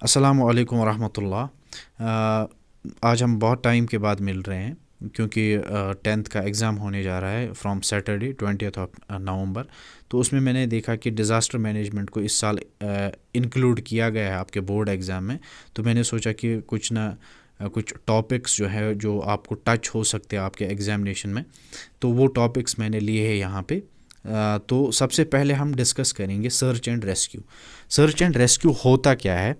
अस्सलामु अलैकुम वरहमतुल्लाह। आज हम बहुत टाइम के बाद मिल रहे हैं क्योंकि 10th का एग्ज़ाम होने जा रहा है from Saturday 20th of November. तो उसमें मैंने देखा कि डिज़ास्टर मैनेजमेंट को इस साल इंक्लूड किया गया है आपके बोर्ड एग्ज़ाम में। तो मैंने सोचा कि कुछ टॉपिक्स जो है जो आपको टच हो सकते हैं आपके एग्ज़ामिनेशन में, तो वो टॉपिक्स मैंने लिए हैं यहाँ पे। तो सबसे पहले हम डिस्कस करेंगे search and rescue. Search and rescue होता क्या है?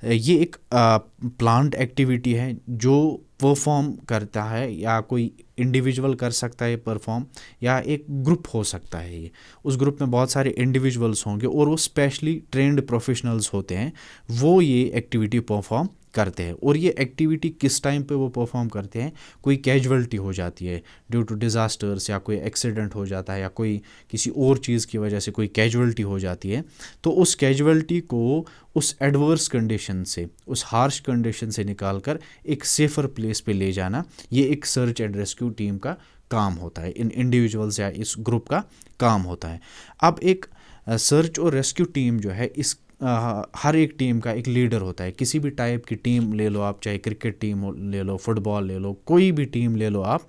ये एक प्लान्ड एक्टिविटी है जो परफॉर्म करता है, या कोई इंडिविजुअल कर सकता है परफॉर्म, या एक ग्रुप हो सकता है। ये उस ग्रुप में बहुत सारे इंडिविजुअल्स होंगे और वो स्पेशली ट्रेंड प्रोफेशनल्स होते हैं, वो ये एक्टिविटी परफॉर्म करते हैं। और ये एक्टिविटी किस टाइम पे वो परफॉर्म करते हैं? कोई कैजुअलिटी हो जाती है ड्यू टू डिज़ास्टर्स, या कोई एक्सीडेंट हो जाता है, या कोई किसी और चीज़ की वजह से कोई कैजुअलिटी हो जाती है, तो उस कैजुअलिटी को उस एडवर्स कंडीशन से, उस हार्श कंडीशन से निकाल कर एक सेफ़र प्लेस पे ले जाना, ये एक सर्च एंड रेस्क्यू टीम का काम होता है, इन इंडिविजुअल्स या इस ग्रुप का काम होता है। अब एक सर्च और रेस्क्यू टीम जो है, इस हर एक टीम का एक लीडर होता है। किसी भी टाइप की टीम ले लो आप, चाहे क्रिकेट टीम ले लो, फुटबॉल ले लो, कोई भी टीम ले लो आप,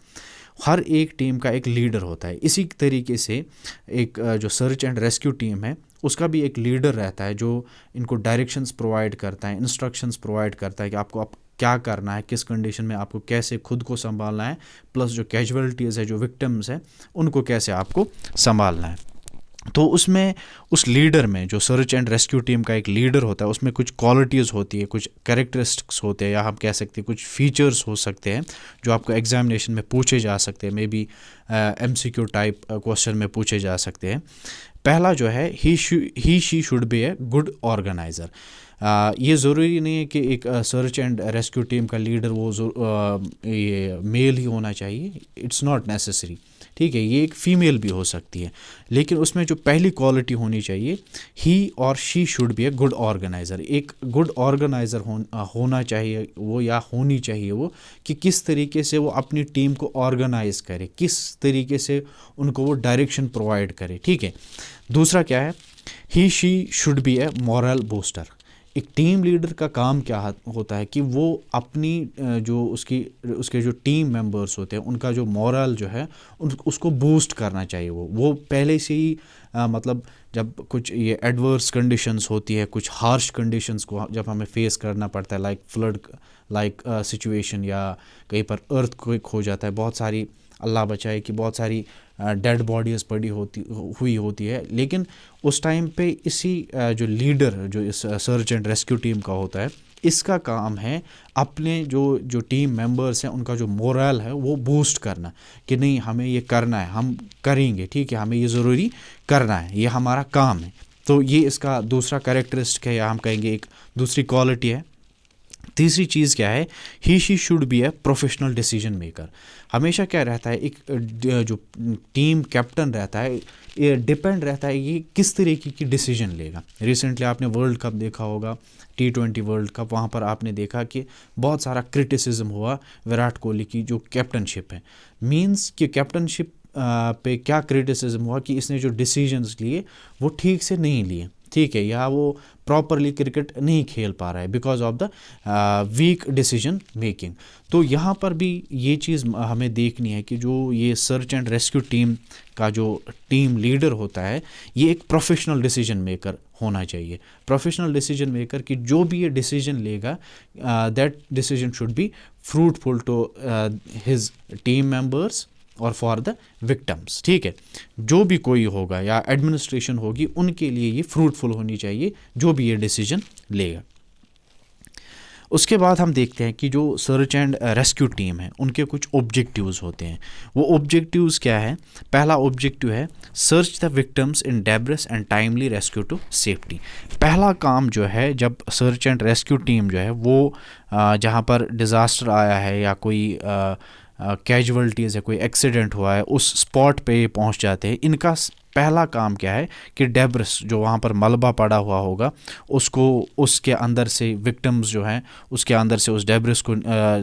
हर एक टीम का एक लीडर होता है। इसी तरीके से एक जो सर्च एंड रेस्क्यू टीम है उसका भी एक लीडर रहता है जो इनको डायरेक्शंस प्रोवाइड करता है, इंस्ट्रक्शंस प्रोवाइड करता है कि आपको आप क्या करना है, किस कंडीशन में आपको कैसे खुद को संभालना है, प्लस जो कैजुअलिटीज़ है, जो विक्टिम्स हैं, उनको कैसे आपको संभालना है। तो उसमें उस लीडर में, जो सर्च एंड रेस्क्यू टीम का एक लीडर होता है, उसमें कुछ क्वालिटीज़ होती है, कुछ कैरेक्टरिस्टिक्स होते हैं, या हम कह सकते हैं कुछ फीचर्स हो सकते हैं जो आपको एग्जामिनेशन में पूछे जा सकते हैं, maybe MCQ type question में पूछे जा सकते हैं। पहला जो है, he she should be a good organiser. ये ज़रूरी नहीं है कि एक सर्च एंड रेस्क्यू टीम का लीडर ये मेल ही होना चाहिए, इट्स नॉट नेसेसरी, ठीक है, ये एक फ़ीमेल भी हो सकती है। लेकिन उसमें जो पहली क्वालिटी होनी चाहिए, ही और she should be a good organiser. एक गुड ऑर्गेनाइज़र होना चाहिए वो, या होनी चाहिए वो, कि किस तरीके से वो अपनी टीम को ऑर्गेनाइज़ करे, किस तरीके से उनको वो डायरेक्शन प्रोवाइड करे, ठीक है। दूसरा क्या है, he she should be a moral booster. एक टीम लीडर का काम क्या होता है कि वो अपनी जो उसके जो टीम मेंबर्स होते हैं उनका जो मोरल जो है उसको बूस्ट करना चाहिए। वो पहले से ही मतलब जब कुछ ये एडवर्स कंडीशंस होती है, कुछ हार्श कंडीशंस को जब हमें फेस करना पड़ता है, लाइक फ्लड लाइक सिचुएशन, या कहीं पर अर्थक्वेक हो जाता है, बहुत सारी, अल्लाह बचाए, कि बहुत सारी डेड बॉडीज़ पड़ी हुई होती है। लेकिन उस टाइम पे इसी जो लीडर जो इस सर्च एंड रेस्क्यू टीम का होता है, इसका काम है अपने जो टीम मेंबर्स हैं उनका जो मोरल है वो बूस्ट करना, कि नहीं हमें ये करना है, हम करेंगे, ठीक है, हमें ये ज़रूरी करना है, ये हमारा काम है। तो ये इसका दूसरा कैरेक्टरिस्टिक है, या हम कहेंगे एक दूसरी क्वालिटी है। तीसरी चीज़ क्या है, he she should be a professional decision maker. हमेशा क्या रहता है, एक जो टीम कैप्टन रहता है, ये डिपेंड रहता है ये किस तरीके की डिसीजन लेगा। रिसेंटली आपने वर्ल्ड कप देखा होगा, T20 वर्ल्ड कप, वहाँ पर आपने देखा कि बहुत सारा क्रिटिसिज्म हुआ विराट कोहली की जो कैप्टनशिप है। मींस कि कैप्टनशिप पे क्या क्रिटिसिज्म हुआ कि इसने जो डिसीजंस लिए वो ठीक से नहीं लिए, ठीक है, या वो प्रॉपरली क्रिकेट नहीं खेल पा रहा है because of the weak decision making. तो यहाँ पर भी ये चीज़ हमें देखनी है कि जो ये सर्च एंड रेस्क्यू टीम का जो टीम लीडर होता है, ये एक प्रोफेशनल डिसीजन मेकर होना चाहिए। प्रोफेशनल डिसीजन मेकर कि जो भी ये डिसीजन लेगा, that decision should be fruitful to his team members और फॉर द विक्टिम्स, ठीक है। जो भी कोई होगा या एडमिनिस्ट्रेशन होगी, उनके लिए ये फ्रूटफुल होनी चाहिए जो भी ये डिसीजन लेगा। उसके बाद हम देखते हैं कि जो सर्च एंड रेस्क्यू टीम है उनके कुछ ऑब्जेक्टिव्स होते हैं। वो ऑब्जेक्टिव्स क्या है? पहला ऑब्जेक्टिव है, search the victims in debris and timely rescue to safety. पहला काम जो है, जब सर्च एंड रेस्क्यू टीम जो है वो जहाँ पर डिज़ास्टर आया है या कोई कैजुअलिटीज़ है, कोई एक्सीडेंट हुआ है, उस स्पॉट पे पहुंच जाते हैं। इनका पहला काम क्या है कि डेब्रिस जो वहाँ पर मलबा पड़ा हुआ होगा उसको उसके अंदर से विक्टिम्स जो हैं उसके अंदर से उस डेब्रिस को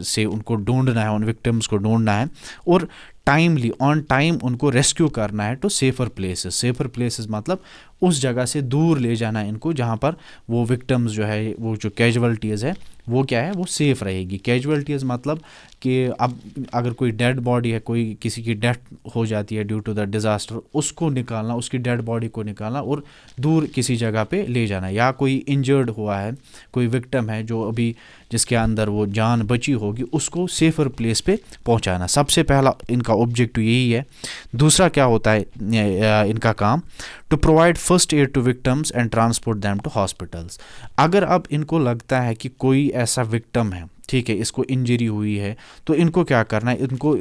से उनको ढूंढना है, उन विक्टिम्स को ढूंढना है और टाइमली ऑन टाइम उनको रेस्क्यू करना है to safer places. Safer places मतलब उस जगह से दूर ले जाना है इनको जहाँ पर वो विक्टिम्स जो है वो जो कैजुअल्टीज़ है वो क्या है वो सेफ़ रहेगी। कैजुअल्टीज़ मतलब कि अब अगर कोई डेड बॉडी है, कोई किसी की डेथ हो जाती है ड्यू टू द डिज़ास्टर, उसको निकालना, उसकी डेड बॉडी को निकालना और दूर किसी जगह पे ले जाना, या कोई इंजर्ड हुआ है, कोई विक्टिम है जो अभी जिसके अंदर वो जान बची होगी उसको सेफ़र प्लेस पे पहुंचाना। सबसे पहला इनका ऑब्जेक्टिव यही है। दूसरा क्या होता है इनका काम, to provide first aid to victims and transport them to hospitals. अगर अब इनको लगता है कि कोई ऐसा विक्टिम है, ठीक है, इसको इंजरी हुई है, तो इनको क्या करना है, इनको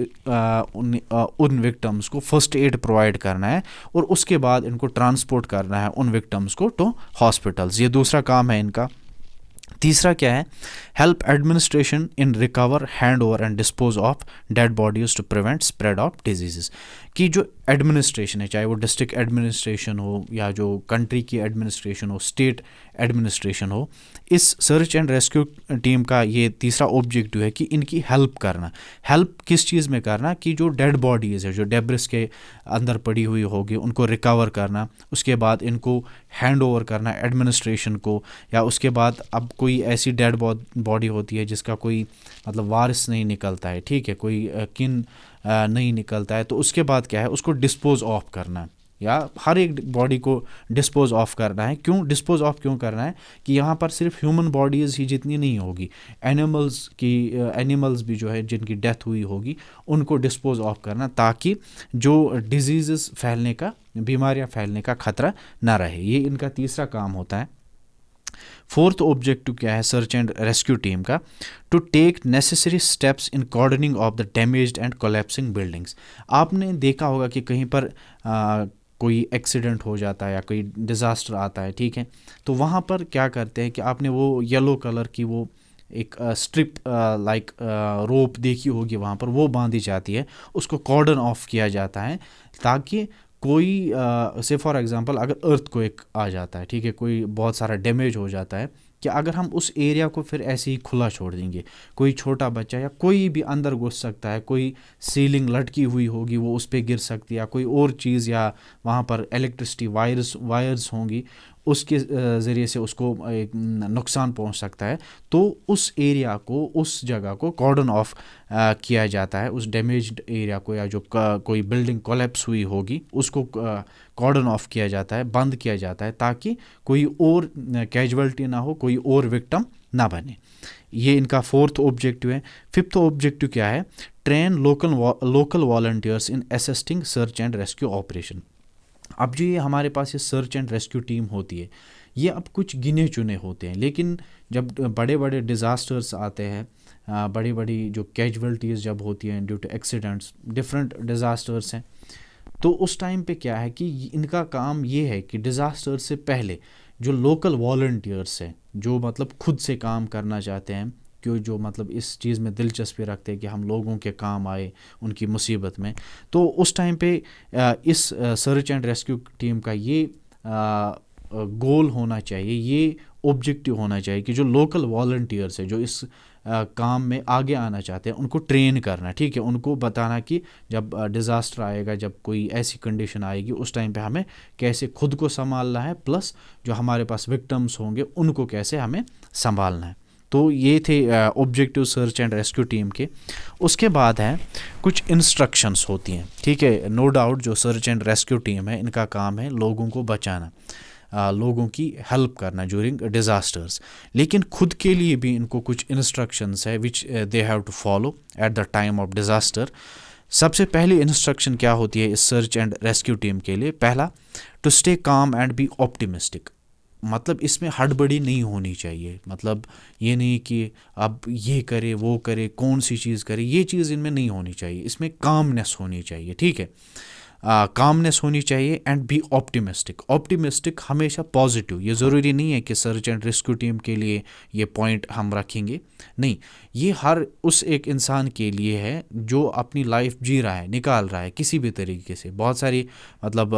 उन विक्टिम्स को फर्स्ट एड प्रोवाइड करना है और उसके बाद इनको ट्रांसपोर्ट करना है उन विक्टिम्स को टू हॉस्पिटल्स। ये दूसरा काम है इनका। तीसरा क्या है, help administration in recover, hand over and dispose of dead bodies to prevent spread of diseases. कि जो एडमिनिस्ट्रेशन है, चाहे वो डिस्ट्रिक्ट एडमिनिस्ट्रेशन हो या जो कंट्री की एडमिनिस्ट्रेशन हो, स्टेट एडमिनिस्ट्रेशन हो, इस सर्च एंड रेस्क्यू टीम का ये तीसरा ऑब्जेक्टिव है कि इनकी हेल्प करना। हेल्प किस चीज़ में करना, कि जो डेड बॉडीज़ है जो डेब्रिस के अंदर पड़ी हुई होगी उनको रिकवर करना, उसके बाद इनको हैंड ओवर करना एडमिनिस्ट्रेशन को, या उसके बाद अब कोई ऐसी डेड बॉडी होती है जिसका कोई मतलब वारिस नहीं निकलता है, ठीक है, कोई किन नहीं निकलता है, तो उसके बाद क्या है उसको डिस्पोज ऑफ करना, या हर एक बॉडी को डिस्पोज ऑफ करना है। क्यों डिस्पोज ऑफ क्यों करना है, कि यहाँ पर सिर्फ ह्यूमन बॉडीज़ ही जितनी नहीं होगी, एनिमल्स भी जो है जिनकी डेथ हुई होगी उनको डिस्पोज ऑफ करना, ताकि जो डिजीज़ फैलने का, बीमारियाँ फैलने का खतरा ना रहे। ये इनका तीसरा काम होता है। फोर्थ ऑब्जेक्टिव क्या है सर्च एंड रेस्क्यू टीम का, to take necessary steps in cordoning of the damaged and collapsing buildings. आपने देखा होगा कि कहीं पर कोई एक्सीडेंट हो जाता है या कोई डिज़ास्टर आता है, ठीक है, तो वहाँ पर क्या करते हैं कि आपने वो येलो कलर की वो एक स्ट्रिप लाइक रोप देखी होगी, वहाँ पर वो बांधी जाती है, उसको कॉर्डन ऑफ किया जाता है, ताकि कोई से फॉर एग्जांपल अगर अर्थक्वेक आ जाता है, ठीक है, कोई बहुत सारा डैमेज हो जाता है, कि अगर हम उस एरिया को फिर ऐसे ही खुला छोड़ देंगे, कोई छोटा बच्चा या कोई भी अंदर घुस सकता है, कोई सीलिंग लटकी हुई होगी वो उस पर गिर सकती है, या कोई और चीज़, या वहाँ पर इलेक्ट्रिसिटी वायर्स होंगी उसके ज़रिए से उसको एक नुकसान पहुंच सकता है, तो उस एरिया को, उस जगह को कॉर्डन ऑफ किया जाता है, उस डैमेज्ड एरिया को, या जो कोई बिल्डिंग कोलैप्स हुई होगी उसको कॉर्डन ऑफ किया जाता है, बंद किया जाता है, ताकि कोई और कैजुअल्टी ना हो, कोई और विक्टिम ना बने। ये इनका फोर्थ ऑब्जेक्टिव है। फिफ्थ ऑब्जेक्टिव क्या है, train local volunteers in assisting search and rescue operation. अब जो ये हमारे पास ये सर्च एंड रेस्क्यू टीम होती है, ये अब कुछ गिने चुने होते हैं, लेकिन जब बड़े बड़े डिज़ास्टर्स आते हैं, बड़ी बड़ी जो कैजुअल्टीज़ जब होती हैं due to accidents, different disasters हैं, तो उस टाइम पे क्या है कि इनका काम ये है कि डिज़ास्टर से पहले जो लोकल वॉलंटियर्स हैं, जो मतलब खुद से काम करना चाहते हैं, क्यों जो मतलब इस चीज़ में दिलचस्पी रखते हैं कि हम लोगों के काम आए उनकी मुसीबत में, तो उस टाइम पे इस सर्च एंड रेस्क्यू टीम का ये गोल होना चाहिए, ये ऑब्जेक्टिव होना चाहिए कि जो लोकल वॉलंटियर्स है जो इस काम में आगे आना चाहते हैं उनको ट्रेन करना, ठीक है, उनको बताना कि जब डिज़ास्टर आएगा, जब कोई ऐसी कंडीशन आएगी, उस टाइम पे हमें कैसे खुद को संभालना है, प्लस जो हमारे पास विक्टिम्स होंगे उनको कैसे हमें संभालना है। तो ये थे objective search and rescue team के। उसके बाद है कुछ इंस्ट्रक्शंस होती हैं, ठीक है, नो डाउट जो सर्च एंड रेस्क्यू टीम है इनका काम है लोगों को बचाना, लोगों की हेल्प करना ड्यूरिंग डिज़ास्टर्स, लेकिन खुद के लिए भी इनको कुछ इंस्ट्रक्शंस है which they have to follow at the time of disaster. सबसे पहली इंस्ट्रक्शन क्या होती है इस सर्च एंड रेस्क्यू टीम के लिए, पहला, to stay calm and be optimistic. मतलब इसमें हड़बड़ी नहीं होनी चाहिए, मतलब ये नहीं कि अब ये करे वो करे, कौन सी चीज़ करे, ये चीज़ इनमें नहीं होनी चाहिए, इसमें कामनेस होनी चाहिए, ठीक है, कामनेस होनी चाहिए एंड बी ऑप्टिमिस्टिक। ऑप्टिमिस्टिक हमेशा पॉजिटिव, ये ज़रूरी नहीं है कि सर्च एंड रेस्क्यू टीम के लिए ये पॉइंट हम रखेंगे, नहीं, ये हर उस एक इंसान के लिए है जो अपनी लाइफ जी रहा है, निकाल रहा है किसी भी तरीके से। बहुत सारी मतलब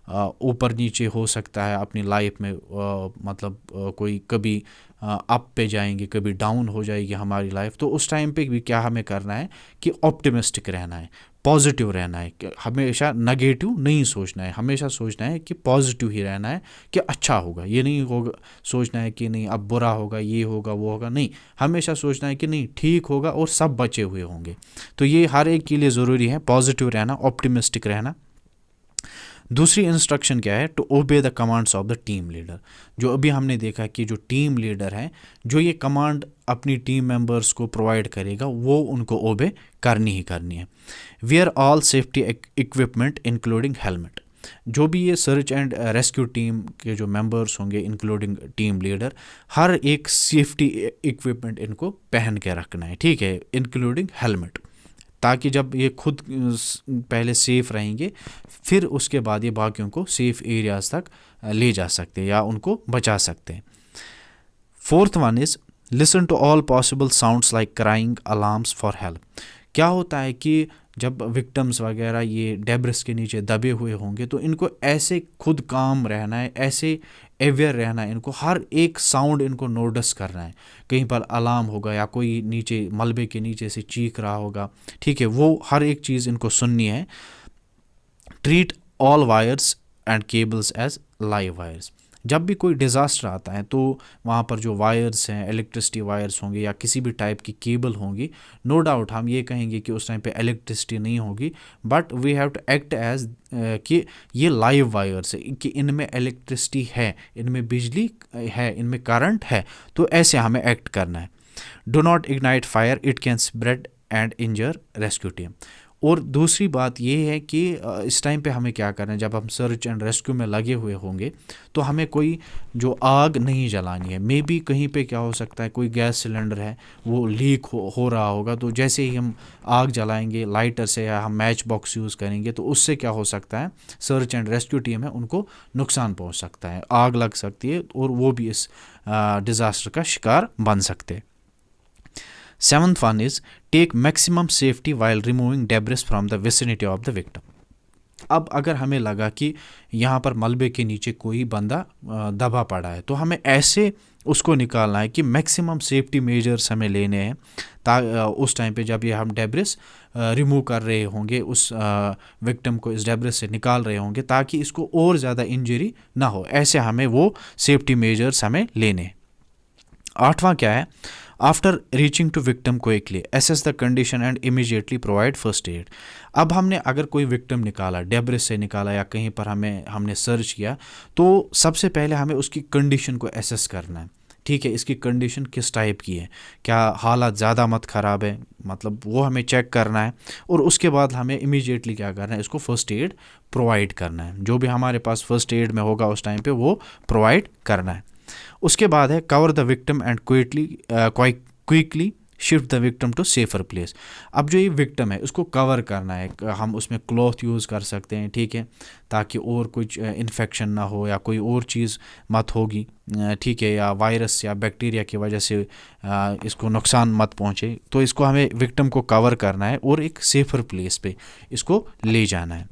ऊपर नीचे हो सकता है अपनी लाइफ में, मतलब कोई कभी अप पे जाएंगे, कभी डाउन हो जाएगी हमारी लाइफ। तो उस टाइम पे भी क्या हमें करना है कि ऑप्टिमिस्टिक रहना है, पॉजिटिव रहना है, कि हमेशा नेगेटिव नहीं सोचना है, हमेशा सोचना है कि पॉजिटिव ही रहना है कि अच्छा होगा। ये नहीं होगा सोचना है कि नहीं अब बुरा होगा, ये होगा वो होगा, नहीं, हमेशा सोचना है कि नहीं ठीक होगा और सब बचे हुए होंगे। तो ये हर एक के लिए ज़रूरी है, पॉजिटिव रहना, ऑप्टिमिस्टिक रहना। दूसरी इंस्ट्रक्शन क्या है? To obey the commands of the team leader. जो अभी हमने देखा कि जो टीम लीडर है, जो ये कमांड अपनी टीम मेंबर्स को प्रोवाइड करेगा, वो उनको ओबे करनी ही करनी है। Wear all safety equipment including helmet. जो भी ये सर्च एंड रेस्क्यू टीम के जो मेंबर्स होंगे इंक्लूडिंग टीम लीडर, हर एक सेफ्टी इक्विपमेंट इनको पहन के रखना है, ठीक है, इंक्लूडिंग हेलमेट, ताकि जब ये खुद पहले सेफ़ रहेंगे, फिर उसके बाद ये बाकियों को सेफ़ एरियाज़ तक ले जा सकते हैं या उनको बचा सकते हैं। Fourth one is listen to all possible sounds like crying, alarms for help. क्या होता है कि जब विक्टिम्स वगैरह ये डेब्रिस के नीचे दबे हुए होंगे, तो इनको ऐसे खुद काम रहना है, ऐसे अवेयर रहना है, इनको हर एक साउंड इनको नोटिस करना है। कहीं पर अलार्म होगा या कोई नीचे मलबे के नीचे से चीख रहा होगा, ठीक है, वो हर एक चीज़ इनको सुननी है। Treat all wires and cables as live wires. जब भी कोई डिज़ास्टर आता है तो वहाँ पर जो वायर्स हैं, इलेक्ट्रिसिटी वायर्स होंगे या किसी भी टाइप की केबल होंगी, नो डाउट हम ये कहेंगे कि उस टाइम पे इलेक्ट्रिसिटी नहीं होगी, but we have to act as कि ये लाइव वायर्स है, कि इनमें इलेक्ट्रिसिटी है, इनमें बिजली है, इनमें करंट है, तो ऐसे हमें एक्ट करना है। Do not ignite fire, it can spread and injure rescue team. और दूसरी बात ये है कि इस टाइम पे हमें क्या करना है, जब हम सर्च एंड रेस्क्यू में लगे हुए होंगे, तो हमें कोई जो आग नहीं जलानी है। मे बी कहीं पे क्या हो सकता है, कोई गैस सिलेंडर है वो लीक हो रहा होगा, तो जैसे ही हम आग जलाएंगे लाइटर से या हम मैच बॉक्स यूज़ करेंगे, तो उससे क्या हो सकता है, सर्च एंड रेस्क्यू टीम है उनको नुकसान पहुँच सकता है, आग लग सकती है और वो भी इस डिज़ास्टर का शिकार बन सकते हैं। Seventh one is take maximum safety while removing debris from the vicinity of the victim. अब अगर हमें लगा कि यहाँ पर मलबे के नीचे कोई बंदा दबा पड़ा है, तो हमें ऐसे उसको निकालना है कि मैक्सिमम सेफ्टी मेजर्स हमें लेने हैं उस टाइम पे जब ये हम डेब्रिस रिमूव कर रहे होंगे, उस विक्टिम को इस डेब्रिस से निकाल रहे होंगे, ताकि इसको और ज़्यादा इंजरी ना हो। ऐसे हमें वो सेफ्टी मेजर्स हमें लेने। आठवां क्या है? After reaching to victim quickly assess the condition and immediately provide first aid. अब हमने अगर कोई विक्टिम निकाला, डेब्रिस से निकाला या कहीं पर हमने सर्च किया, तो सबसे पहले हमें उसकी कंडीशन को एसेस करना है, ठीक है, इसकी कंडीशन किस टाइप की है, क्या हालात ज़्यादा मत ख़राब है, मतलब वो हमें चेक करना है। और उसके बाद हमें इमीडिएटली क्या करना है, इसको फर्स्ट एड प्रोवाइड करना है। जो भी हमारे पास फर्स्ट एड में होगा उस टाइम पे वो प्रोवाइड करना है। उसके बाद है cover the victim and quickly shift the victim to safer place. अब जो ये विक्टिम है उसको कवर करना है, हम उसमें क्लॉथ यूज़ कर सकते हैं, ठीक है, ताकि और कुछ इन्फेक्शन ना हो या कोई और चीज़ मत होगी, ठीक है, या वायरस या बैक्टीरिया की वजह से इसको नुकसान मत पहुँचे। तो इसको हमें विक्टिम को कवर करना है और एक सेफर प्लेस पे इसको ले जाना है।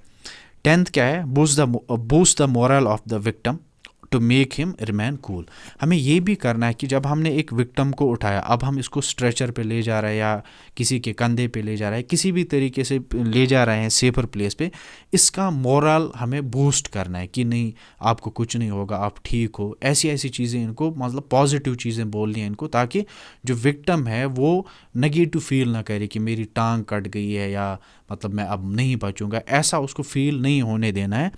10th क्या है? Boost the moral of the victim to make him remain cool. हमें ये भी करना है कि जब हमने एक विक्टिम को उठाया, अब हम इसको स्ट्रेचर पे ले जा रहे हैं या किसी के कंधे पे ले जा रहे हैं, किसी भी तरीके से ले जा रहे हैं सेफर प्लेस पे, इसका मोरल हमें बूस्ट करना है कि नहीं आपको कुछ नहीं होगा, आप ठीक हो। ऐसी ऐसी चीज़ें इनको, मतलब पॉजिटिव चीज़ें बोलनी है इनको, ताकि जो विक्टिम है वो नेगेटिव फील ना करे कि मेरी टांग कट गई है या मतलब मैं अब नहीं बचूंगा, ऐसा उसको फील नहीं होने देना है।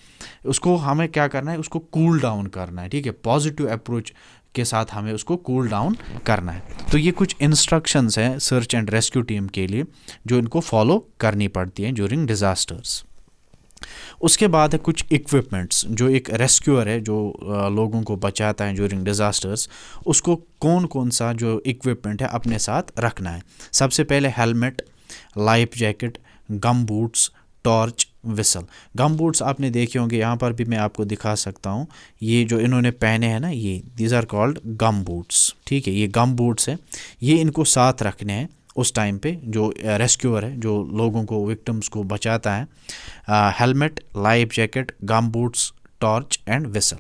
उसको हमें क्या करना है, उसको कूल डाउन करना है, ठीक है, पॉजिटिव अप्रोच के साथ हमें उसको कूल डाउन करना है। तो ये कुछ इंस्ट्रक्शंस हैं सर्च एंड रेस्क्यू टीम के लिए जो इनको फॉलो करनी पड़ती हैं ड्यूरिंग डिज़ास्टर्स। उसके बाद है कुछ इक्विपमेंट्स, जो एक रेस्क्यूअर है जो लोगों को बचाता है ड्यूरिंग डिज़ास्टर्स, उसको कौन कौन सा जो इक्विपमेंट है अपने साथ रखना है। सबसे पहले helmet, life jacket, gum boots, torch, whistle. गम बूट्स आपने देखे होंगे, यहाँ पर भी मैं आपको दिखा सकता हूँ, ये जो इन्होंने पहने हैं ना, ये these are called gum boots, ठीक है, ये गम बूट्स हैं, ये इनको साथ रखने हैं उस टाइम पे जो रेस्क्यूअर है जो लोगों को, विक्टिम्स को बचाता है। Helmet, life jacket, gum boots, torch and whistle.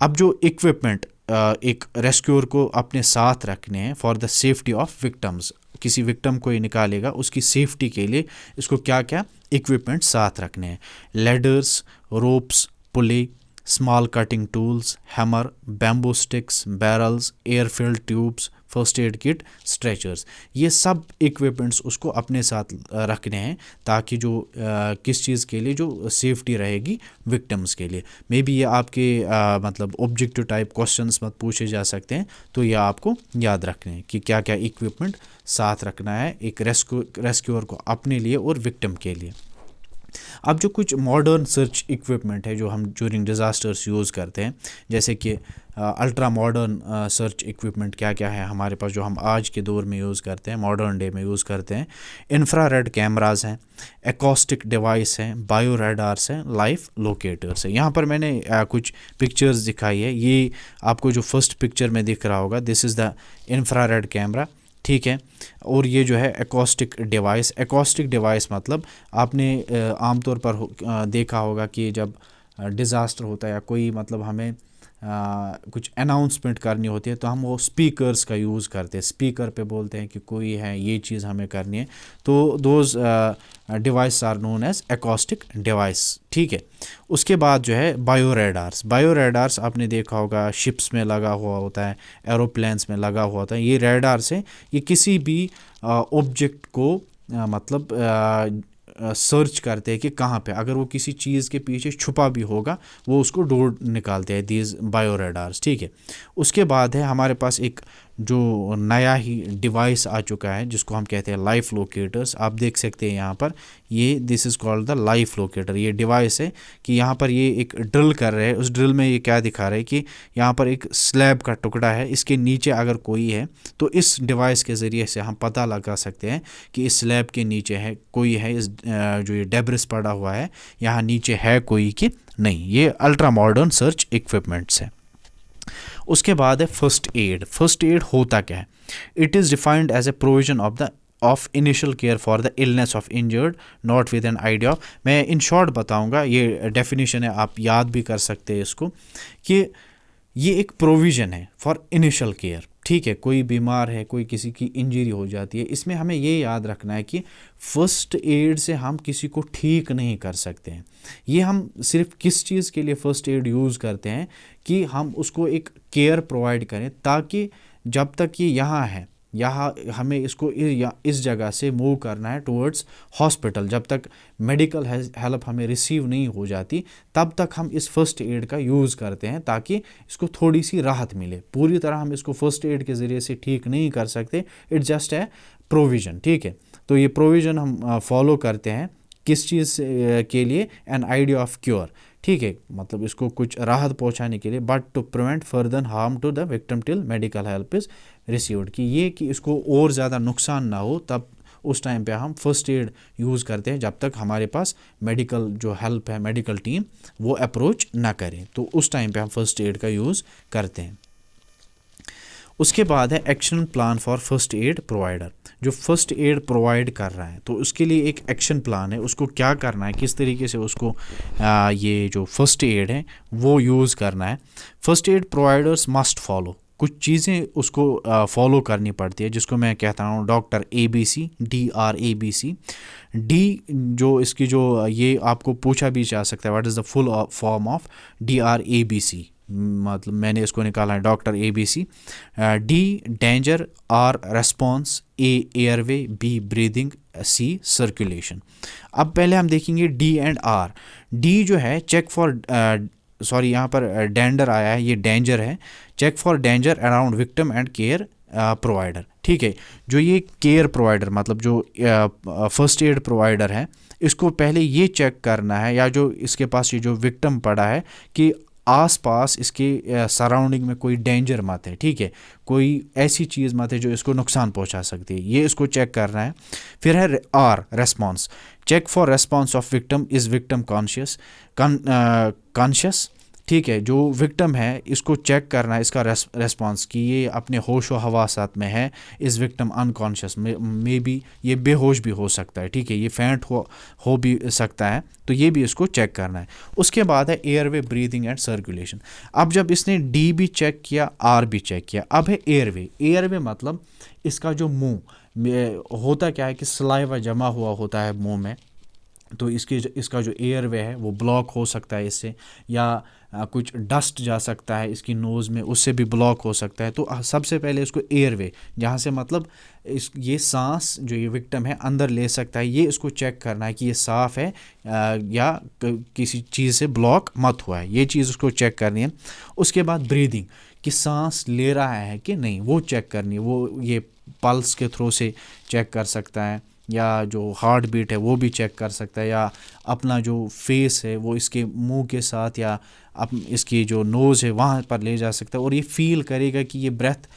अब जो इक्विपमेंट एक रेस्क्यूअर को अपने साथ रखने हैं for the safety of victims, किसी विक्टम को ये निकालेगा उसकी सेफ्टी के लिए इसको क्या क्या इक्विपमेंट साथ रखने हैं। Ladders, ropes, pulley, small cutting tools, hammer, bamboo sticks, barrels, air filled tubes, first aid kit, stretchers, ये सब इक्विपमेंट्स उसको अपने साथ रखने हैं ताकि जो किस चीज़ के लिए जो सेफ्टी रहेगी विक्टिम्स के लिए। मे बी ये आपके मतलब ऑब्जेक्टिव टाइप क्वेश्चंस मत पूछे जा सकते हैं, तो ये आपको याद रखने हैं कि क्या क्या इक्विपमेंट साथ रखना है एक रेस्क्यूअर को अपने लिए और विक्टिम के लिए। अब जो कुछ मॉडर्न सर्च इक्विपमेंट है जो हम ड्यूरिंग डिज़ास्टर्स यूज़ करते हैं, जैसे कि अल्ट्रा मॉडर्न सर्च इक्विपमेंट क्या क्या है हमारे पास जो हम आज के दौर में यूज़ करते हैं, मॉडर्न डे में यूज़ करते हैं। इंफ्रारेड कैमरास हैं, एकॉस्टिक डिवाइस हैं, बायो रेडार्स हैं, लाइफ लोकेटर्स हैं। यहाँ पर मैंने कुछ पिक्चर्स दिखाई है। ये आपको जो फर्स्ट पिक्चर में दिख रहा होगा, this is the infrared camera, ठीक है। और ये जो है एकॉस्टिक डिवाइस, एकॉस्टिक डिवाइस मतलब आपने आमतौर पर देखा होगा कि जब डिज़ास्टर होता है या कोई मतलब हमें कुछ अनाउंसमेंट करनी होती है तो हम वो स्पीकर्स का यूज़ करते हैं, स्पीकर पे बोलते हैं कि कोई है ये चीज़ हमें करनी है, तो those device are known as acoustic device, ठीक है। उसके बाद जो है बायो रेडार्स, बायो रेडार्स आपने देखा होगा शिप्स में लगा हुआ होता है, एरोप्लेन्स में लगा हुआ होता है। ये रेडार्स है, ये किसी भी ऑब्जेक्ट को मतलब सर्च करते हैं कि कहाँ पे, अगर वो किसी चीज़ के पीछे छुपा भी होगा वो उसको ढूंढ निकालते हैं, दीज बायो रेडार्स, ठीक है। उसके बाद है हमारे पास एक जो नया ही डिवाइस आ चुका है जिसको हम कहते हैं लाइफ लोकेटर्स। आप देख सकते हैं यहाँ पर ये this is called the life locator. ये डिवाइस है कि यहाँ पर ये एक ड्रिल कर रहे हैं, उस ड्रिल में ये क्या दिखा रहा है कि यहाँ पर एक स्लैब का टुकड़ा है, इसके नीचे अगर कोई है तो इस डिवाइस के ज़रिए से हम पता लगा सकते हैं कि इस स्लैब के नीचे है कोई है, इस जो ये डेब्रिस पड़ा हुआ है यहाँ नीचे है कोई कि नहीं। ये अल्ट्रा मॉडर्न सर्च इक्विपमेंट्स है। उसके बाद है फर्स्ट एड। फर्स्ट एड होता क्या है? It is defined as a provision of initial care for the illness of injured not with an idea of, मैं इन शॉर्ट बताऊंगा, ये डेफिनेशन है आप याद भी कर सकते हैं इसको, कि ये एक प्रोविज़न है फॉर इनिशियल केयर, ठीक है। कोई बीमार है, कोई किसी की इंजरी हो जाती है, इसमें हमें ये याद रखना है कि फ़र्स्ट एड से हम किसी को ठीक नहीं कर सकते हैं। ये हम सिर्फ किस चीज़ के लिए फ़र्स्ट एड यूज़ करते हैं कि हम उसको एक केयर प्रोवाइड करें ताकि जब तक ये यहाँ है, यहाँ हमें इसको इस जगह से मूव करना है टुवर्ड्स हॉस्पिटल, जब तक मेडिकल हेल्प हमें रिसीव नहीं हो जाती तब तक हम इस फर्स्ट एड का यूज़ करते हैं ताकि इसको थोड़ी सी राहत मिले। पूरी तरह हम इसको फर्स्ट एड के ज़रिए से ठीक नहीं कर सकते, इट जस्ट है प्रोविज़न, ठीक है। तो ये प्रोविज़न हम फॉलो करते हैं किस चीज़ के लिए? एन आइडिया ऑफ क्योर, ठीक है, मतलब इसको कुछ राहत पहुंचाने के लिए, but to prevent further harm to the victim till medical help is received, कि ये कि इसको और ज़्यादा नुकसान ना हो, तब उस टाइम पे हम फर्स्ट एड यूज़ करते हैं जब तक हमारे पास मेडिकल जो हेल्प है, मेडिकल टीम वो अप्रोच ना करें, तो उस टाइम पे हम फर्स्ट एड का यूज़ करते हैं। उसके बाद है action plan for first aid provider. जो फर्स्ट एड प्रोवाइड कर रहा है तो उसके लिए एक एक्शन प्लान है, उसको क्या करना है, किस तरीके से उसको ये जो फर्स्ट एड है वो यूज़ करना है। First aid providers must follow, कुछ चीज़ें उसको फॉलो करनी पड़ती है जिसको मैं कहता हूँ डॉक्टर ABC, DRABC। डी जो इसकी जो ये आपको पूछा भी जा सकता है what is the full form of DRABC, मतलब मैंने इसको निकाला है doctor ABC। D danger, R response, A airway, B breathing, C circulation. अब पहले हम देखेंगे D एंड R। D जो है चेक फॉर सॉरी यहाँ पर डेंजर आया है, ये डेंजर है, check for danger around victim and care provider, ठीक है। जो ये केयर प्रोवाइडर मतलब जो फर्स्ट एड प्रोवाइडर है इसको पहले ये चेक करना है, या जो इसके पास ये जो विक्टिम पड़ा है कि आसपास इसके सराउंडिंग में कोई डेंजर मत है, ठीक है, कोई ऐसी चीज़ मत है जो इसको नुकसान पहुंचा सकती है, ये इसको चेक करना है। फिर है R response, check for response of victim, is victim conscious, ठीक है, जो विक्टिम है इसको चेक करना है इसका रेस्पॉन्स कि ये अपने होश व हवासात में है, इस विक्टिम अनकॉन्शियस में भी, ये बेहोश भी हो सकता है, ठीक है, ये फेंट हो भी सकता है, तो ये भी इसको चेक करना है। उसके बाद है एयरवे, ब्रीदिंग एंड सर्कुलेशन। अब जब इसने डी भी चेक किया, आर भी चेक किया, अब है एयरवे। एयरवे मतलब इसका जो मुंह में होता क्या है कि सलाइवा जमा हुआ होता है मुंह में, तो इसका जो एयरवे है वो ब्लॉक हो सकता है इससे, या कुछ डस्ट जा सकता है इसकी नोज़ में, उससे भी ब्लॉक हो सकता है। तो सबसे पहले इसको एयरवे, जहाँ से मतलब ये सांस जो ये विक्टिम है अंदर ले सकता है, ये इसको चेक करना है कि ये साफ़ है या किसी चीज़ से ब्लॉक मत हुआ है, ये चीज़ उसको चेक करनी है। उसके बाद ब्रीदिंग, कि सांस ले रहा है कि नहीं, वो चेक करनी है, वो ये पल्स के थ्रू से चेक कर सकता है, या जो हार्ट बीट है वो भी चेक कर सकता है, या अपना जो फेस है वो इसके मुंह के साथ या इसकी जो नोज़ है वहाँ पर ले जा सकता है, और ये फील करेगा कि ये ब्रेथ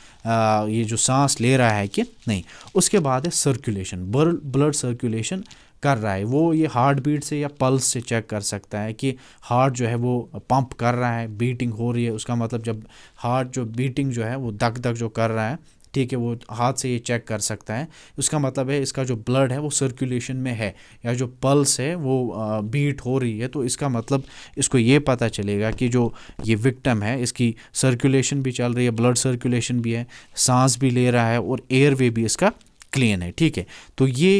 ये जो सांस ले रहा है कि नहीं। उसके बाद है सर्कुलेशन, ब्लड सर्कुलेशन कर रहा है, वो ये हार्ट बीट से या पल्स से चेक कर सकता है कि हार्ट जो है वो पंप कर रहा है, बीटिंग हो रही है, उसका मतलब जब हार्ट जो बीटिंग जो है वो धक धक जो कर रहा है, ठीक है, वो हाथ से ये चेक कर सकता है, उसका मतलब है इसका जो ब्लड है वो सर्कुलेशन में है, या जो पल्स है वो बीट हो रही है, तो इसका मतलब इसको ये पता चलेगा कि जो ये विक्टिम है इसकी सर्कुलेशन भी चल रही है, ब्लड सर्कुलेशन भी है, सांस भी ले रहा है, और एयरवे भी इसका क्लीन है, ठीक है। तो ये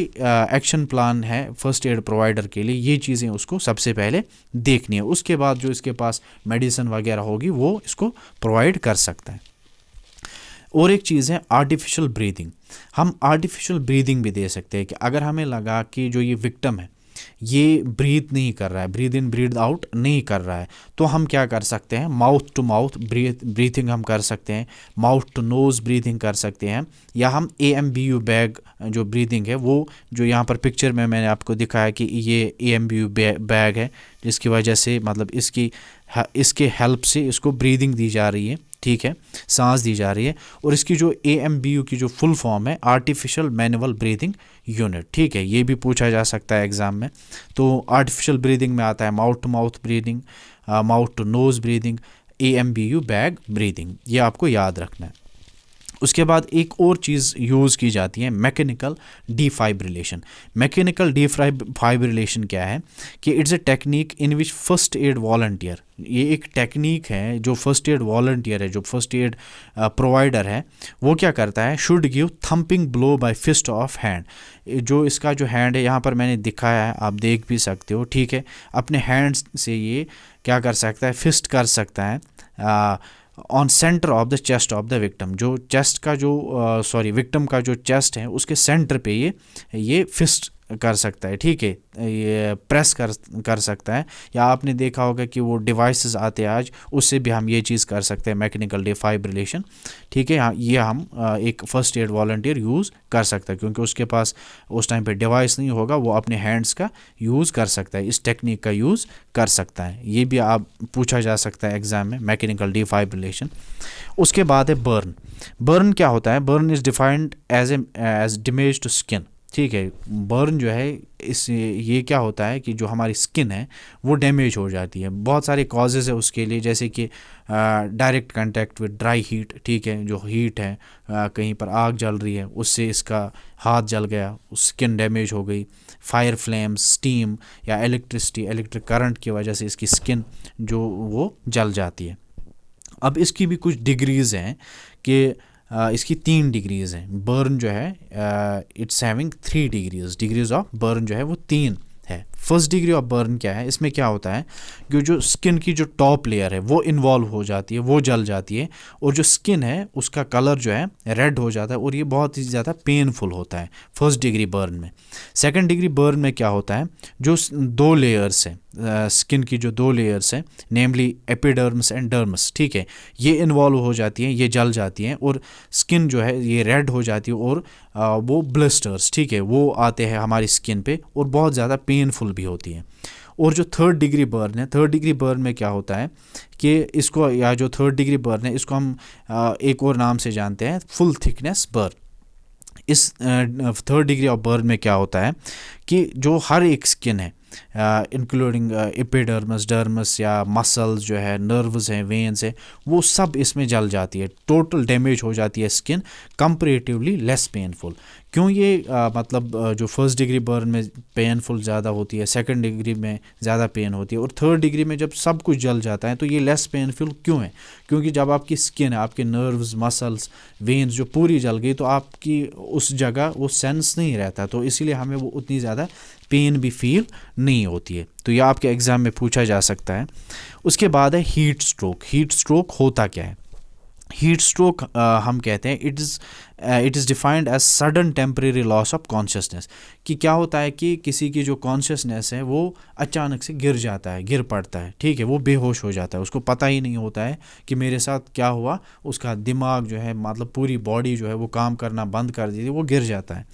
एक्शन प्लान है फर्स्ट एड प्रोवाइडर के लिए, ये चीज़ें उसको सबसे पहले देखनी है। उसके बाद जो इसके पास मेडिसिन वगैरह होगी वो इसको प्रोवाइड कर सकता है। और एक चीज़ है आर्टिफिशियल ब्रीदिंग, हम आर्टिफिशियल ब्रीदिंग भी दे सकते हैं कि अगर हमें लगा कि जो ये विक्टिम है ये ब्रीथ नहीं कर रहा है, ब्रीद इन ब्रीद आउट नहीं कर रहा है, तो हम क्या कर सकते हैं, माउथ टू माउथ ब्रीथिंग हम कर सकते हैं, माउथ टू नोज़ ब्रीथिंग कर सकते हैं, या हम AMBU बैग जो ब्रीदिंग है वो जो यहाँ पर पिक्चर में मैंने आपको दिखाया कि ये AMBU बैग है, जिसकी वजह से मतलब इसके हेल्प से इसको ब्रीदिंग दी जा रही है, ठीक है, सांस दी जा रही है। और इसकी जो AMBU की जो फुल फॉर्म है आर्टिफिशियल मैनुअल ब्रीदिंग यूनिट, ठीक है, ये भी पूछा जा सकता है एग्ज़ाम में। तो आर्टिफिशियल ब्रीदिंग में आता है mouth to mouth breathing, mouth to nose breathing, AMBU bag breathing, ये आपको याद रखना है। उसके बाद एक और चीज़ यूज़ की जाती है मैकेनिकल डिफाइब्रिलेशन। मैकेनिकल डिफाइब्रिलेशन क्या है कि it's a technique in which first aid volunteer, ये एक टेक्निक है जो फर्स्ट एड वॉलंटियर है, जो फर्स्ट एड प्रोवाइडर है, वो क्या करता है, should give thumping blow by fist of hand. जो इसका जो हैंड है यहाँ पर मैंने दिखाया है, आप देख भी सकते हो, ठीक है, अपने हैंड से ये क्या कर सकता है, फिस्ट कर सकता है on centre of the chest of the victim, जो चेस्ट का जो विक्टिम का जो चेस्ट है उसके सेंटर पे ये फिस्ट कर सकता है, ठीक है, ये प्रेस कर सकता है। या आपने देखा होगा कि वो डिवाइसेस आते हैं आज, उससे भी हम ये चीज़ कर सकते हैं मैकेनिकल डिफाइब्रिलेशन, ठीक है। ये हम एक फर्स्ट एड वॉलंटियर यूज़ कर सकता है, क्योंकि उसके पास उस टाइम पे डिवाइस नहीं होगा, वो अपने हैंड्स का यूज़ कर सकता है, इस टेक्निक का यूज़ कर सकता है। ये भी आप पूछा जा सकता है एग्ज़ाम में, मैकेनिकल डिफाइब्रिलेशन। उसके बाद है बर्न। बर्न क्या होता है, burn is defined as damage to skin, ठीक है। बर्न जो है ये क्या होता है कि जो हमारी स्किन है वो डैमेज हो जाती है, बहुत सारे कॉजेज़ है उसके लिए, जैसे कि direct contact with dry heat, ठीक है, जो हीट है कहीं पर आग जल रही है उससे इसका हाथ जल गया, स्किन डैमेज हो गई, फायर फ्लेम्स, स्टीम या इलेक्ट्रिक करंट की वजह से इसकी स्किन जो वो जल जाती है। अब इसकी भी कुछ डिग्रीज़ हैं कि इसकी 3 डिग्रीज़ हैं। बर्न जो है it's having 3 degrees of burn जो है वो 3 है। फर्स्ट डिग्री ऑफ बर्न क्या है, इसमें क्या होता है कि जो स्किन की जो टॉप लेयर है वो इन्वॉल्व हो जाती है, वो जल जाती है, और जो स्किन है उसका कलर जो है रेड हो जाता है, और ये बहुत ही ज़्यादा पेनफुल होता है फर्स्ट डिग्री बर्न में। सेकंड डिग्री बर्न में क्या होता है, जो 2 लेयर्स हैं स्किन की, जो 2 लेयर्स हैं, नेमली एपिडर्म्स एंड डर्मस, ठीक है, ये इन्वॉल्व हो जाती हैं, ये जल जाती हैं, और स्किन जो है ये रेड हो जाती है, और वो ब्लिस्टर्स, ठीक है, वो आते हैं हमारी स्किन पे, और बहुत ज़्यादा पेनफुल भी होती है। और जो थर्ड डिग्री बर्न है, थर्ड डिग्री बर्न में क्या होता है कि इसको, या जो थर्ड डिग्री बर्न है इसको हम एक और नाम से जानते हैं फुल थिकनेस बर्न। इस थर्ड डिग्री ऑफ बर्न में क्या होता है कि जो हर एक स्किन है इंक्लूडिंग एपिडर्मिस, डर्मिस या मसल्स जो है, नर्व्स हैं, वेन्स हैं, वो सब इसमें जल जाती है, टोटल डैमेज हो जाती है स्किन, कंपैरेटिवली लेस पेनफुल। क्यों ये मतलब जो फर्स्ट डिग्री बर्न में पेनफुल ज़्यादा होती है, सेकंड डिग्री में ज़्यादा पेन होती है, और थर्ड डिग्री में जब सब कुछ जल जाता है तो ये लेस पेनफुल क्यों है? क्योंकि जब आपकी स्किन है, आपके नर्व्स, मसल्स, वेन्स जो पूरी जल गई तो आपकी उस जगह वो सेंस नहीं रहता, तो इसीलिए हमें वो उतनी ज़्यादा पेन भी फील नहीं होती है। तो यह आपके एग्ज़ाम में पूछा जा सकता है। उसके बाद है हीट स्ट्रोक। हीट स्ट्रोक होता क्या है? हीट स्ट्रोक हम कहते हैं it is defined as sudden temporary loss of consciousness. कि क्या होता है कि किसी की जो कॉन्शियसनेस है वो अचानक से गिर जाता है, गिर पड़ता है, ठीक है, वो बेहोश हो जाता है, उसको पता ही नहीं होता है कि मेरे साथ क्या हुआ, उसका दिमाग जो है मतलब पूरी बॉडी जो है वो काम करना बंद कर देती है, वो गिर जाता है।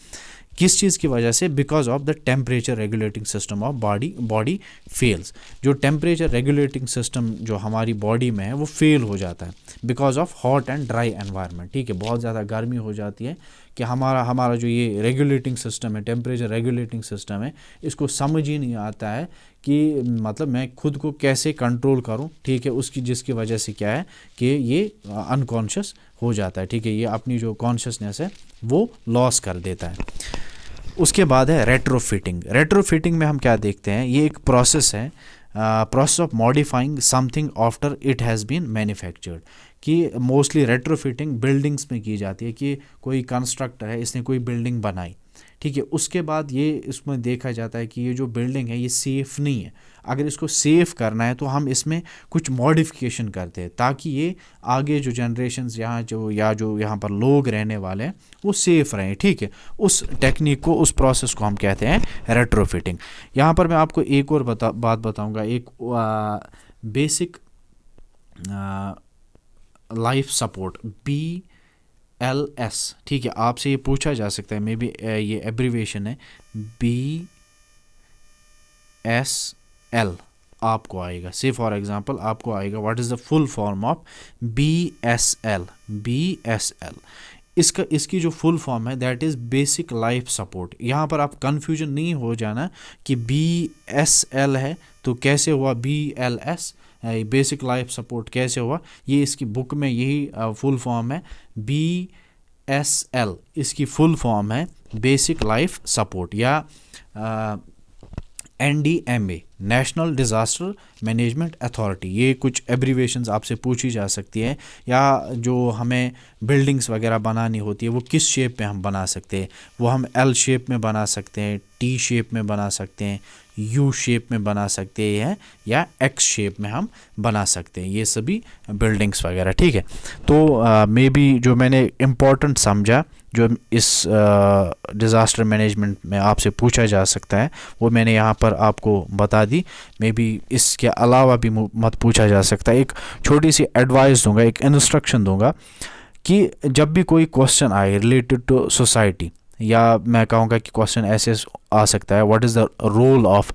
किस चीज़ की वजह से? Because of the temperature regulating system of body fails. जो टेम्परेचर रेगुलेटिंग सिस्टम जो हमारी बॉडी में है वो फेल हो जाता है because of hot and dry environment, ठीक है, बहुत ज़्यादा गर्मी हो जाती है कि हमारा जो ये रेगुलेटिंग सिस्टम है, टेम्परेचर रेगुलेटिंग सिस्टम है, इसको समझ ही नहीं आता है कि मतलब मैं खुद को कैसे कंट्रोल करूं, ठीक है, उसकी जिसकी वजह से क्या है कि ये अनकॉन्शियस हो जाता है, ठीक है, ये अपनी जो कॉन्शियसनेस है वो लॉस कर देता है। उसके बाद है रेट्रोफिटिंग। रेट्रोफिटिंग में हम क्या देखते हैं? ये एक प्रोसेस है, process of modifying something after it has been manufactured. कि मोस्टली रेट्रोफिटिंग बिल्डिंग्स में की जाती है कि कोई कंस्ट्रक्टर है, इसने कोई बिल्डिंग बनाई, ठीक है, उसके बाद ये इसमें देखा जाता है कि ये जो बिल्डिंग है ये सेफ़ नहीं है, अगर इसको सेफ़ करना है तो हम इसमें कुछ मॉडिफिकेशन करते हैं ताकि ये आगे जो जनरेशन्स जो यहाँ पर लोग रहने वाले हैं वो सेफ़ रहें, ठीक है। उस टेक्निक को, उस प्रोसेस को हम कहते हैं रेट्रोफिटिंग। यहाँ पर मैं आपको एक और बात बताऊँगा, एक बेसिक लाइफ सपोर्ट BLS, ठीक है, आपसे ये पूछा जा सकता है, मे बी ये एब्रीवेशन है, BSL आपको आएगा। से फॉर एग्जांपल आपको आएगा what is the full form of BSL। इसकी जो फुल फॉर्म है that is basic life support. यहाँ पर आप कंफ्यूजन नहीं हो जाना कि BSL है तो कैसे हुआ BLS, बेसिक लाइफ सपोर्ट कैसे हुआ। ये इसकी बुक में यही फुल फॉर्म है, BSL इसकी फुल फॉर्म है बेसिक लाइफ सपोर्ट, या NDMA, national disaster management authority. ये कुछ एब्रीवेशंस आपसे पूछी जा सकती है, या जो हमें बिल्डिंग्स वगैरह बनानी होती है वो किस शेप में हम बना सकते हैं, वो हम L शेप में बना सकते हैं, T शेप में बना सकते हैं, U शेप में बना सकते हैं, या X शेप में हम बना सकते हैं, ये सभी बिल्डिंग्स वगैरह, ठीक है। तो मे बी जो मैंने इम्पोर्टेंट समझा जो इस डिज़ास्टर मैनेजमेंट में आपसे पूछा जा सकता है वो मैंने यहाँ पर आपको बता दी। मे बी इसके अलावा भी मत पूछा जा सकता है। एक छोटी सी एडवाइस दूंगा, एक इंस्ट्रक्शन दूंगा कि जब भी कोई क्वेश्चन आए रिलेटेड टू सोसाइटी, या मैं कहूँगा कि क्वेश्चन ऐसे आ सकता है what is the role of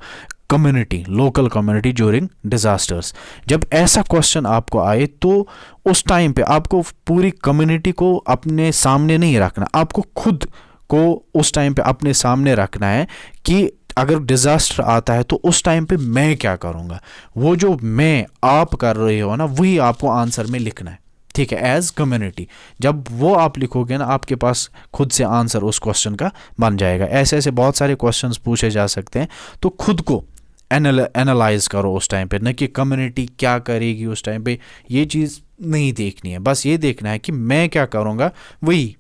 community, local community during disasters. जब ऐसा क्वेश्चन आपको आए तो उस टाइम पे आपको पूरी कम्युनिटी को अपने सामने नहीं रखना, आपको खुद को उस टाइम पे अपने सामने रखना है कि अगर डिज़ास्टर आता है तो उस टाइम पे मैं क्या करूँगा। वो जो मैं आप कर रहे हो ना वही आपको आंसर में लिखना है, ठीक है, एज कम्युनिटी। जब वो आप लिखोगे ना आपके पास खुद से आंसर उस क्वेश्चन का बन जाएगा। ऐसे ऐसे बहुत सारे क्वेश्चंस पूछे जा सकते हैं, तो खुद को एनालाइज करो उस टाइम पे, न कि कम्युनिटी क्या करेगी उस टाइम पे, ये चीज़ नहीं देखनी है। बस ये देखना है कि मैं क्या करूँगा, वही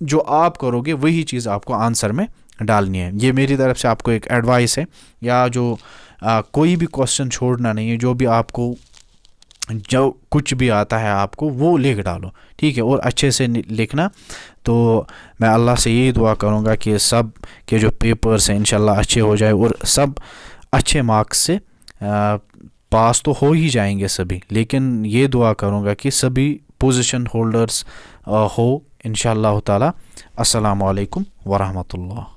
जो आप करोगे वही चीज़ आपको आंसर में डालनी है। ये मेरी तरफ से आपको एक एडवाइस है। या जो कोई भी क्वेश्चन छोड़ना नहीं है, जो भी आपको जो कुछ भी आता है आपको वो लिख डालो, ठीक है, और अच्छे से लिखना। तो मैं अल्लाह से यही दुआ करूँगा कि सब के जो पेपर्स हैं इंशाल्लाह अच्छे हो जाए और सब अच्छे मार्क्स से पास तो हो ही जाएंगे सभी, लेकिन ये दुआ करूँगा कि सभी पोजीशन होल्डर्स हो इंशाल्लाह ताला। अस्सलामु अलैकुम वरहमतुल्लाह।